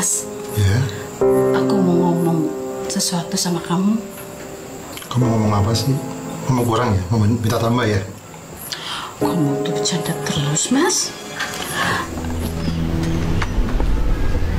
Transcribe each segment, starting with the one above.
Mas. Ya. Aku mau ngomong sesuatu sama kamu. Kamu ngomong apa sih? Mau kurang ya? Mau minta tambah ya? Kamu tuh bercanda terus, Mas.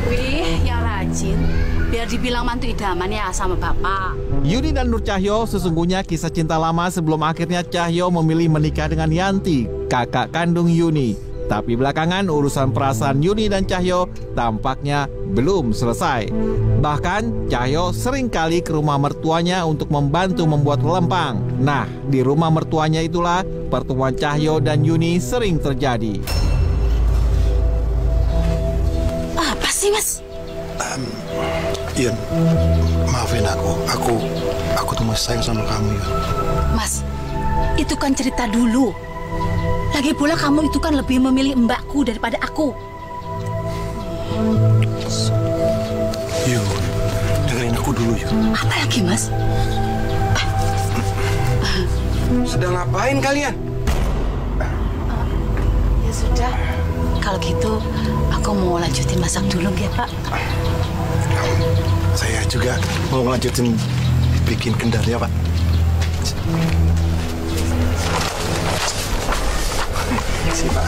Wih, yang rajin. Biar dibilang mantu idaman ya sama Bapak. Yuni dan Nur Cahyo sesungguhnya kisah cinta lama sebelum akhirnya Cahyo memilih menikah dengan Yanti, kakak kandung Yuni. Tapi belakangan urusan perasaan Yuni dan Cahyo tampaknya belum selesai. Bahkan Cahyo sering kali ke rumah mertuanya untuk membantu membuat lempang. Nah, di rumah mertuanya itulah pertemuan Cahyo dan Yuni sering terjadi. Apa sih, Mas? Yun, maafin aku. Aku tuh masih sayang sama kamu, Yun. Mas, itu kan cerita dulu. Lagi pula kamu itu kan lebih memilih mbakku daripada aku. Yun, dengerin aku dulu, Yun. Apa lagi, Mas? Sedang ngapain kalian? Ya sudah. Kalau gitu, aku mau lanjutin masak dulu ya, Pak. Saya juga mau ngelanjutin bikin kendarnya, Pak. Terima kasih, Pak.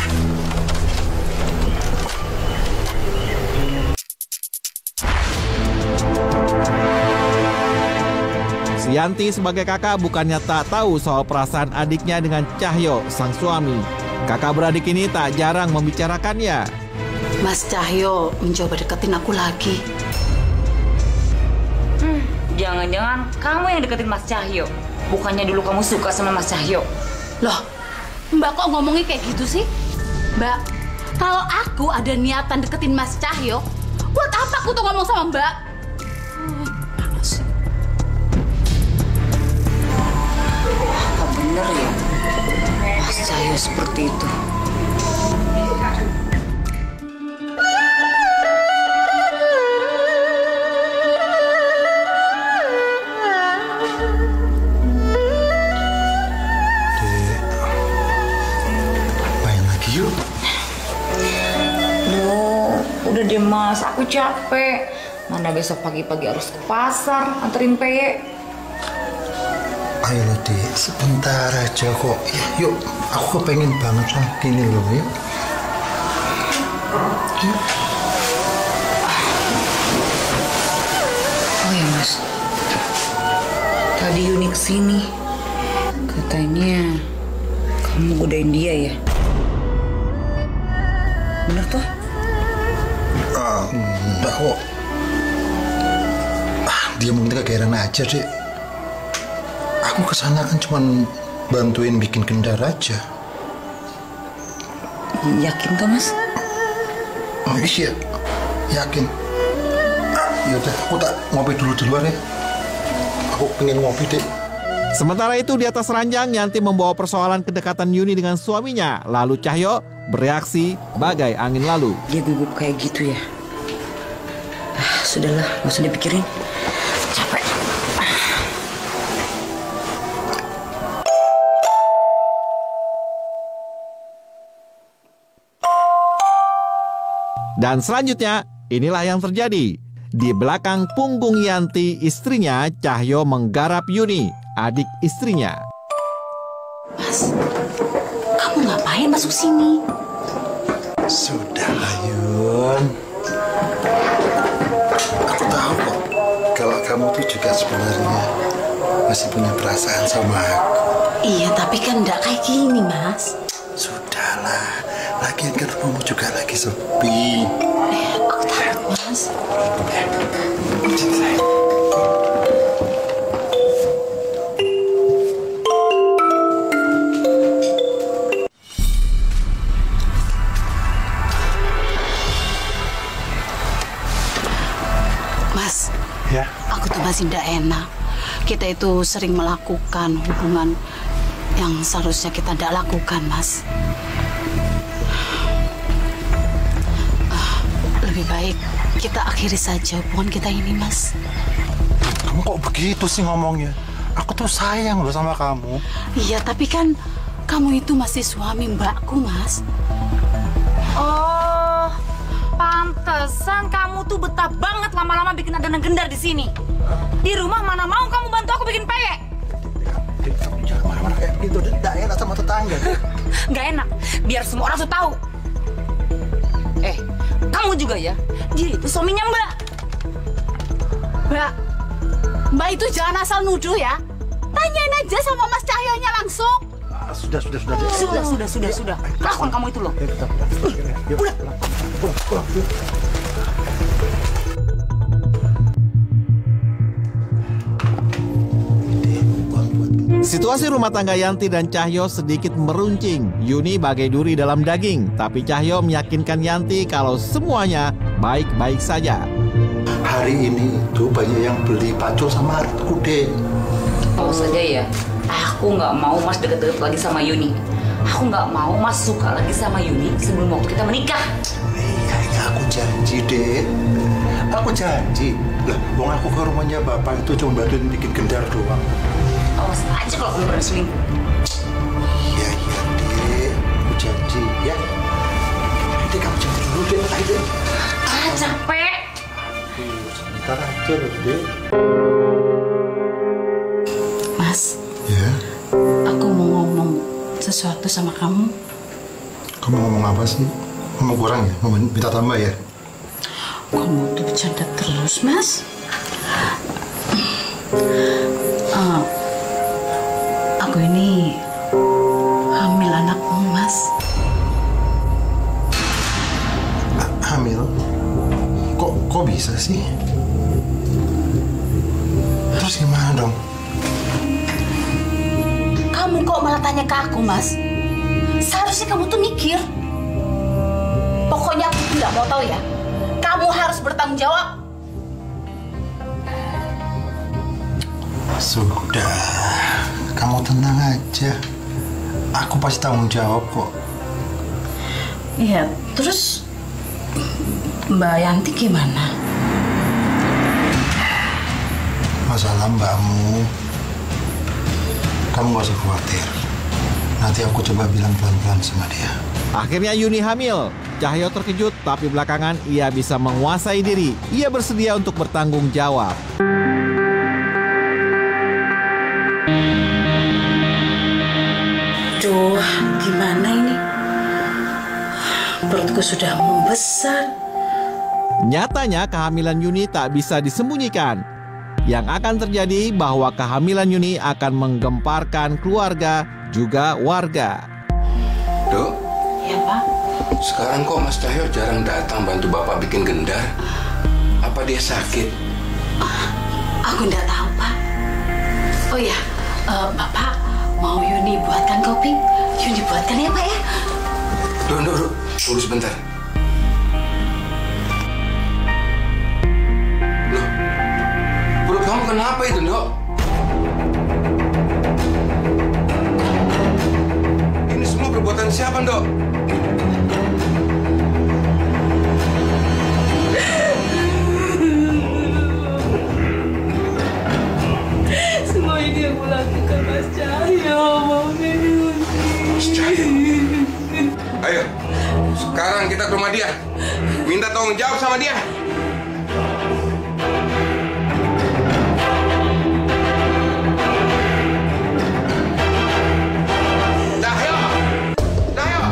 Si Yanti sebagai kakak bukannya tak tahu soal perasaan adiknya dengan Cahyo, sang suami. Kakak beradik ini tak jarang membicarakannya. Mas Cahyo mencoba deketin aku lagi. Jangan-jangan kamu yang deketin Mas Cahyo. Bukannya dulu kamu suka sama Mas Cahyo. Loh, Mbak kok ngomongnya kayak gitu sih? Mbak, kalau aku ada niatan deketin Mas Cahyo, buat apa aku tuh ngomong sama Mbak? Panas. Apa bener ya? Mas Cahyo seperti itu. Udah deh Mas, aku capek. Mana besok pagi-pagi harus ke pasar, anterin Peye. Ayolah, Dek, sebentar aja kok. Yuk, aku kepengen banget sama gini loh, yuk. Oh ya Mas, tadi Yuni kesini. Katanya kamu godain dia ya? Bener toh? Enggak kok. Dia mungkin kegeeran aja, Dek. Aku kesana kan cuman bantuin bikin kendara aja. Yakin toh Mas? Oh iya, yakin. Yaudah, aku tak ngopi dulu di luar ya. Aku pengen ngopi, Dek. Sementara itu di atas ranjang, Yanti membawa persoalan kedekatan Yuni dengan suaminya. Lalu Cahyo bereaksi bagai angin lalu. Dia gugup kayak gitu ya? Sudahlah, nggak usah dipikirin. Capek. Dan selanjutnya, inilah yang terjadi. Di belakang punggung Yanti, istrinya, Cahyo menggarap Yuni, adik istrinya. Mas, kamu ngapain masuk sini? Sudahlah, Yun. Aku tahu kok, kalau kamu tuh juga sebenarnya masih punya perasaan sama aku. Iya, tapi kan enggak kayak gini, Mas. Sudahlah, lagian kan rumahmu juga lagi sepi. Aku takut, Mas. Mas, Ya. aku tuh masih tidak enak. Kita itu sering melakukan hubungan yang seharusnya kita tidak lakukan, Mas. Lebih baik kita akhiri saja hubungan kita ini, Mas. Kamu kok begitu sih ngomongnya? Aku tuh sayang loh sama kamu. Iya, tapi kan kamu itu masih suami mbakku, Mas. Oh, Pantesan kamu tuh betah banget lama-lama bikin adonan gendar di sini. Di rumah mana mau kamu bantu aku bikin peyek? Dek, kamu jangan marah-marah kayak gitu. Dek, nggak enak sama tetangga. Nggak enak, biar semua orang tuh tahu. Kamu juga ya, dia itu suaminya Mbak. Mbak itu jangan asal nuduh ya. Tanyain aja sama Mas Cahyonya langsung. Sudah. Sudah. Lakukan kamu itu loh. Pulang. Situasi rumah tangga Yanti dan Cahyo sedikit meruncing. Yuni bagai duri dalam daging, tapi Cahyo meyakinkan Yanti kalau semuanya baik-baik saja. Hari ini tuh banyak yang beli pacul sama kude. Tahu saja ya, aku nggak mau Mas deket-deket lagi sama Yuni. Aku nggak mau Mas suka lagi sama Yuni sebelum waktu kita menikah. Iya, aku janji, Dek. Aku janji. Lah, wong aku ke rumahnya bapak itu cuma bantuin bikin gendar doang. Awas aja kalau kamu pernah selingkuh. Iya, Dek. Aku janji, ya. Dek, kamu janji dulu, Dek. Ayo, Dek. Capek. Sebentar aja loh, Dek. Mas, Ya? aku mau ngomong sesuatu sama kamu. Kamu ngomong apa sih? Ngomong kurang ya? Mau minta tambah ya? Kamu tuh bercanda terus, Mas. Aku ini hamil anakmu, Mas. Hamil? Kok bisa sih? Terus gimana dong? Kamu kok malah tanya ke aku, Mas? Seharusnya kamu tuh mikir. Pokoknya aku nggak mau tahu ya. Kamu harus bertanggung jawab. Sudah, kamu tenang aja. Aku pasti tanggung jawab kok. Iya, terus Mbak Yanti gimana? Masalah mbakmu, kamu gak usah khawatir. Nanti aku coba bilang pelan-pelan sama dia. Akhirnya Yuni hamil. Cahyo terkejut, tapi belakangan ia bisa menguasai diri. Ia bersedia untuk bertanggung jawab. Duh, gimana ini? Perutku sudah membesar. Nyatanya kehamilan Yuni tak bisa disembunyikan. Yang akan terjadi bahwa kehamilan Yuni akan menggemparkan keluarga juga warga. Dok, Ya, Pak. sekarang kok Mas Cahyo jarang datang bantu Bapak bikin gendar? Apa dia sakit? Aku nggak tahu, Pak. Oh ya, Bapak mau Yuni buatkan kopi? Yuni buatkan ya, Pak ya? Dok, tunggu sebentar. Loh, perut kamu kenapa itu, Dok? Ini semua perbuatan siapa, Dok? Semua ini aku lakukan, Mas Cahyo. Mas Cahyo. Ayo, sekarang kita ke rumah dia. Minta tanggung jawab sama dia. Cahyo! Cahyo!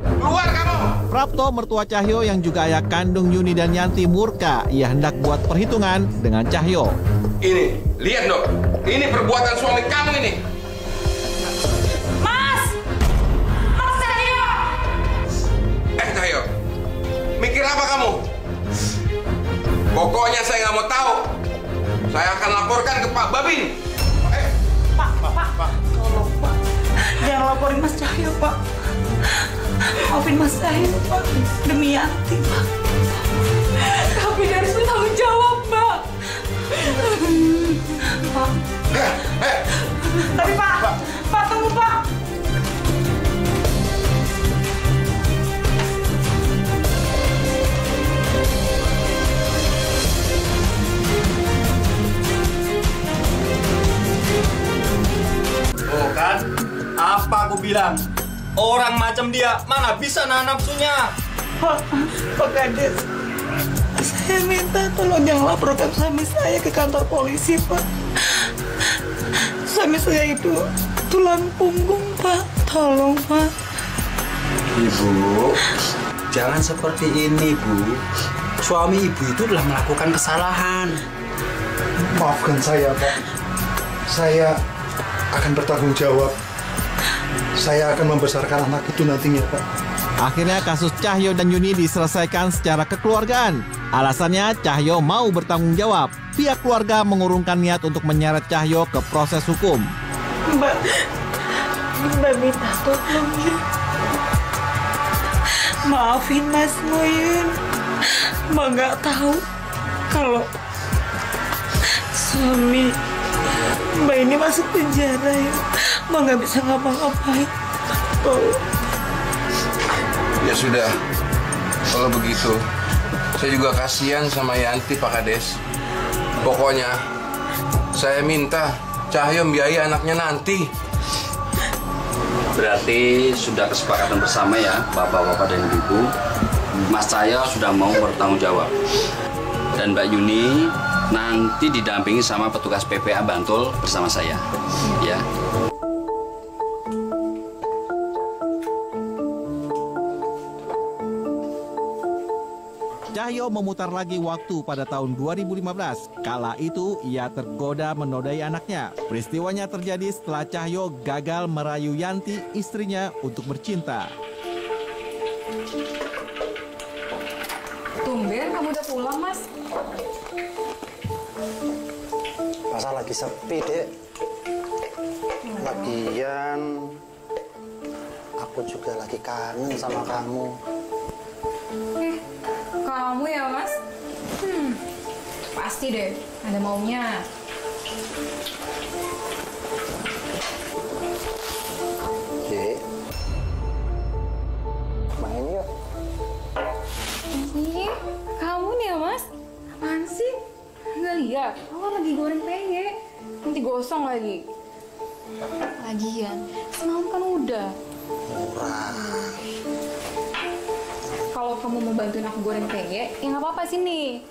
Keluar kamu! Prapto, mertua Cahyo yang juga ayah kandung Yuni dan Yanti murka. Ia hendak buat perhitungan dengan Cahyo. Ini, lihat dok. Ini perbuatan suami kamu ini. Mas Cahyo! Cahyo, mikir apa kamu? Pokoknya saya nggak mau tahu. Saya akan laporkan ke Pak Babin. Pak, tolong Pak, jangan laporin Mas Cahyo Pak. Maafin Mas Cahyo Pak, demi Yanti Pak. Tapi dia harus bertanggung jawab Pak. Pak. Tapi Pak tunggu Pak. Oh kan, apa aku bilang? Orang macam dia mana bisa nahan nafsunya? Pak Kades, Saya minta tolong jangan laporkan suami saya ke kantor polisi, Pak. Suami saya itu tulang punggung, Pak. Tolong, Pak. Ibu, jangan seperti ini, Bu. Suami ibu itu telah melakukan kesalahan. Maafkan saya, Pak. Saya akan bertanggung jawab. Saya akan membesarkan anak itu nantinya, Pak. Akhirnya kasus Cahyo dan Yuni diselesaikan secara kekeluargaan. Alasannya Cahyo mau bertanggung jawab. Pihak keluarga mengurungkan niat untuk menyeret Cahyo ke proses hukum. Mbak minta tolong ya. Maafin Mas Moyun. Mbak nggak tahu kalau suami Mbak ini masuk penjara ya. Mbak nggak bisa ngapa-ngapain. Tolong. Ya sudah, kalau begitu, saya juga kasihan sama Yanti, Pak Kades. Pokoknya, saya minta Cahyo membiayai anaknya nanti. Berarti sudah kesepakatan bersama ya, Bapak-bapak dan Ibu. Mas Cahyo sudah mau bertanggung jawab. Dan Mbak Yuni nanti didampingi sama petugas PPA Bantul bersama saya. Ya. Cahyo memutar lagi waktu pada tahun 2015. Kala itu ia tergoda menodai anaknya. Peristiwanya terjadi setelah Cahyo gagal merayu Yanti, istrinya, untuk bercinta. Tumben kamu udah pulang, Mas. Masa lagi sepi, Dek. Lagian aku juga lagi kangen sama kamu. Kamu ya, Mas? Pasti deh, ada maunya. Dek, main yuk. Ih, kamu nih ya, Mas? Apaan sih? Nggak lihat? Aku lagi goreng peye. Nanti gosong lagi. Lagian, semalam kan udah. Murah. Kalau kamu mau bantuin aku goreng peye, ya nggak apa-apa sini.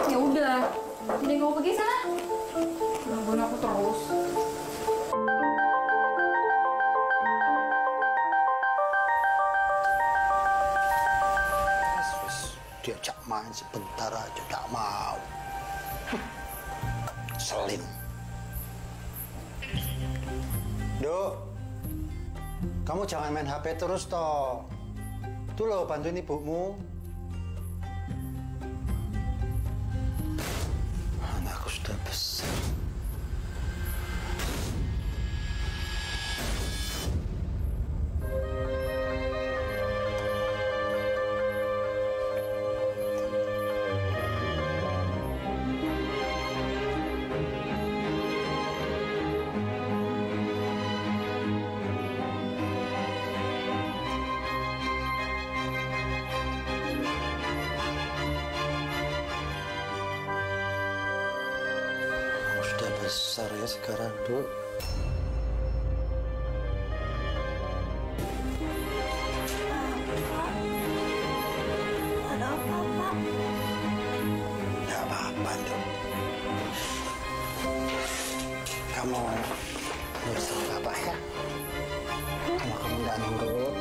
Ya udah, jadi kamu pergi sana. Gangguin aku terus. Diajak main sebentar aja tak mau. Selin. Dok, kamu jangan main HP terus toh. Tuh loh, bantuin ibumu. Anakku sudah besar. Sudah besar ya sekarang, Dok. Ada apa, Pak? Nggak apa-apa, Dok. Kamu nurut sama Bapak ya. Kalau kamu nggak nurut,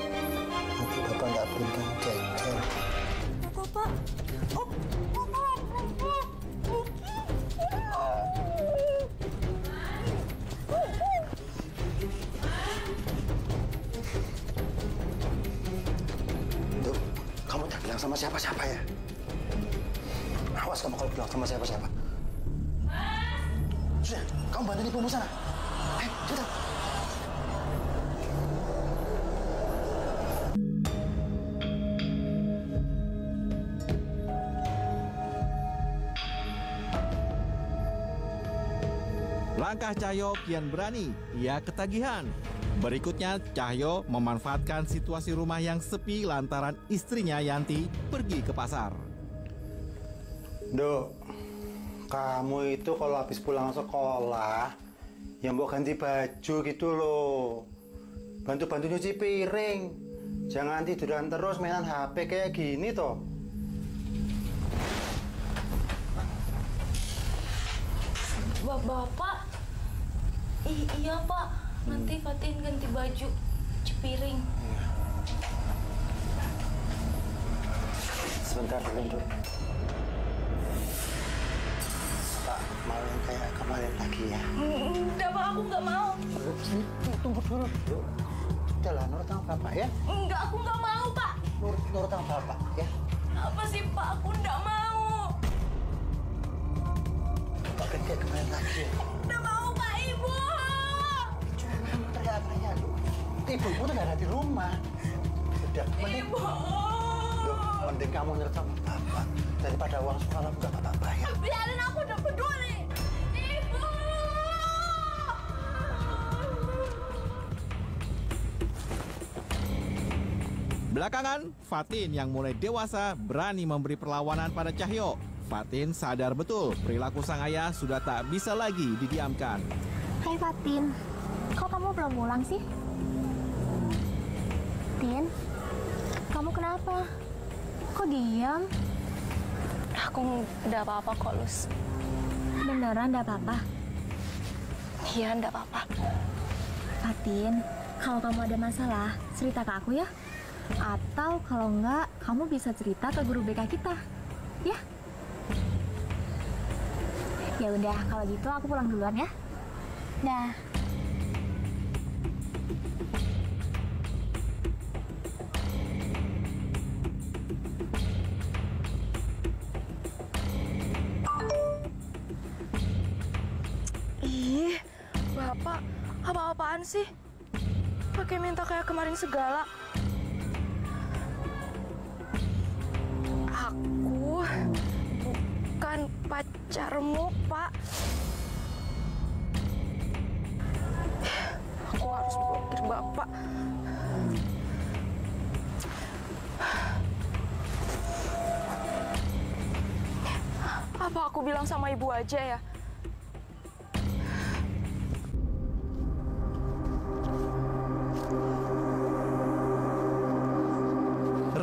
nanti Bapak nggak berikan jajan. Bapak. Dok, kamu jangan bilang sama siapa-siapa ya. Awas kamu kalau bilang sama siapa-siapa. Sudah, kamu bantuin ibumu sana. Ayo, cepat. Langkah Cahyo kian berani, ia ketagihan. Berikutnya, Cahyo memanfaatkan situasi rumah yang sepi lantaran istrinya Yanti pergi ke pasar. Dok, kamu itu kalau habis pulang sekolah, ya mau ganti baju gitu loh. bantu-bantu nyuci piring. Jangan tiduran terus mainan HP kayak gini toh. Bapak? Iya Pak, nanti Fatin ganti baju, cuci piring. Sebentar dulu, Dok. Pak, mau yang kayak kemarin lagi ya? Udah Pak, aku nggak mau. Tunggu dulu, Dok. Udah lah, nurut sama Bapak ya. Enggak, aku nggak mau Pak. Nurut sama Bapak ya. Apa sih Pak, aku nggak mau. Bapak kayak kemarin lagi ya. Nggak mau Pak, Ibu. Cuma kamu teriak-teriak, Dok. Ibu tuh nggak ada di rumah. Udah, mending... Ibu. Dok, mending kamu nurut sama Bapak daripada uang sekolah nggak Bapak bayar. Biarin, aku udah peduli. Ibu. Belakangan, Fatin yang mulai dewasa berani memberi perlawanan pada Cahyo. Fatin sadar betul perilaku sang ayah sudah tak bisa lagi didiamkan. Hai Fatin, kok kamu belum pulang sih? Tin, kamu kenapa? Kok diam? Aku nggak apa-apa kok, Lus. Beneran nggak apa-apa? Iya, nggak apa-apa. Fatin, kalau kamu ada masalah, cerita ke aku ya. Atau kalau enggak, kamu bisa cerita ke guru BK kita, ya? Ya udah, kalau gitu aku pulang duluan ya. Dah. Ih, Bapak, apa-apaan sih? Pakai minta kayak kemarin segala. Aku bukan pacarmu, Pak. Aku harus blokir Bapak. Apa aku bilang sama ibu aja ya?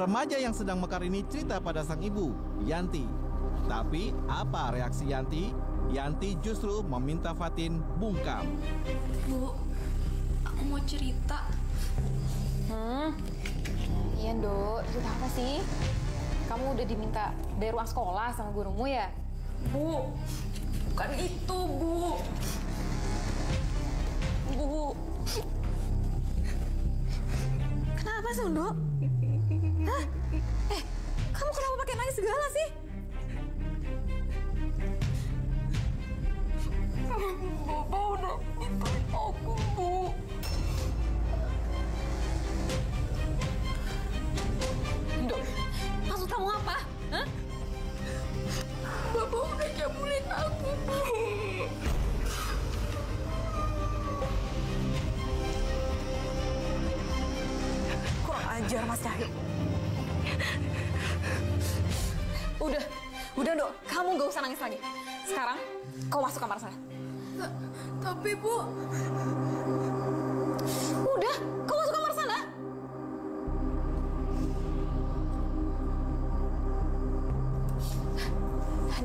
Remaja yang sedang mekar ini cerita pada sang ibu, Yanti. Tapi apa reaksi Yanti? Yanti justru meminta Fatin bungkam. Bu, aku mau cerita. Iya, Dok. Cerita apa sih? Kamu udah diminta dari ruang sekolah sama gurumu ya? Bu, bukan itu, Bu. Bu. Kenapa sih, Dok? Hah? Kamu kenapa pakai nangis segala sih? Bapak udah gituin aku, Bu. Dok, maksud kamu apa? Hah? Bapak udah cabulin aku, Bu. Kurang ajar, Mas Cahyo. Udah, Dok. Kamu gak usah nangis lagi. Sekarang, kau masuk kamar sana. Tapi, Bu... Udah, kau masuk kamar sana.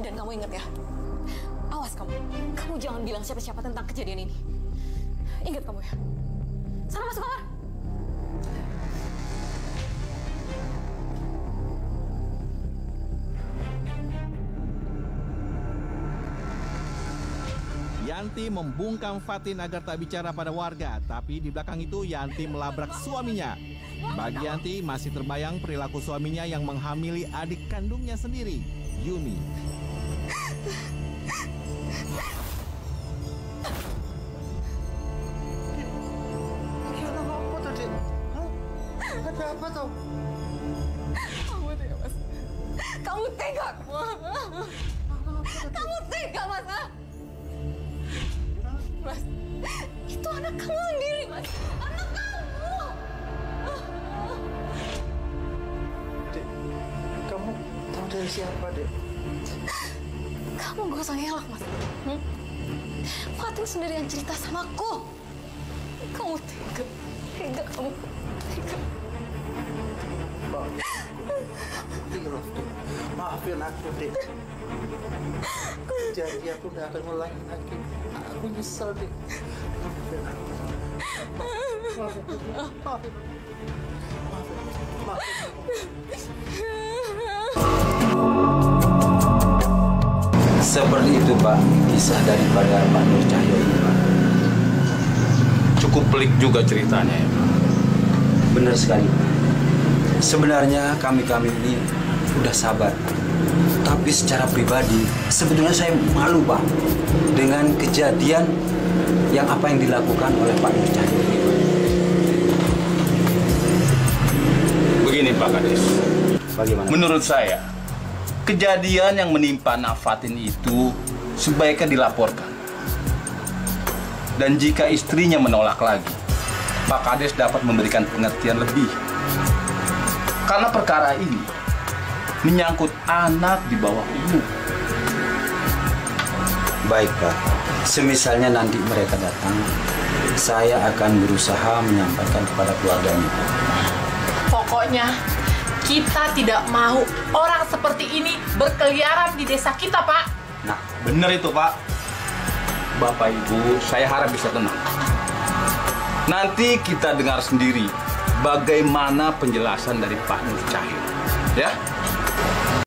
Dan kamu ingat ya, awas kamu. Kamu jangan bilang siapa-siapa tentang kejadian ini. Ingat kamu ya. Sana masuk kamar. Yanti membungkam Fatin agar tak bicara pada warga, tapi di belakang itu Yanti melabrak suaminya. Bagi Yanti masih terbayang perilaku suaminya yang menghamili adik kandungnya sendiri, Yuni. Gimana apa tuh, Dek? Hah? Ada apa tuh? Kamu tega, Mas. Kamu tega. Kamu tega, Mas. Mas, itu anak kamu sendiri, Mas. Anak kamu. Dek, kamu tahu dari siapa, Dek? Kamu gak usah ngelak, Mas. Fatin sendiri yang cerita sama aku. Kamu tega. tega kamu. Tega. Maafin aku, Dek. Janji aku udah akan ngulangi lagi. Aku nyesel, Dek. Maafin aku. Maafin. Seperti itu Pak, kisah daripada Pak Nur Cahyo ini Pak. Cukup pelik juga ceritanya ya Pak. Benar sekali Pak. Sebenarnya kami ini udah sabar. Tapi secara pribadi, sebetulnya saya malu Pak dengan kejadian yang apa yang dilakukan oleh Pak Nur Cahyo ini Pak. Begini Pak Kades. Bagaimana? Menurut saya, kejadian yang menimpa Nafatin itu sebaiknya dilaporkan. Dan jika istrinya menolak lagi, Pak Kades dapat memberikan pengertian lebih. Karena perkara ini menyangkut anak di bawah umur. Baik Pak, semisalnya nanti mereka datang, saya akan berusaha menyampaikan kepada keluarganya. Pokoknya kita tidak mau orang seperti ini berkeliaran di desa kita, Pak. Nah, benar itu Pak. Bapak Ibu, saya harap bisa tenang. Nanti kita dengar sendiri bagaimana penjelasan dari Pak Nur Cahyo. Ya?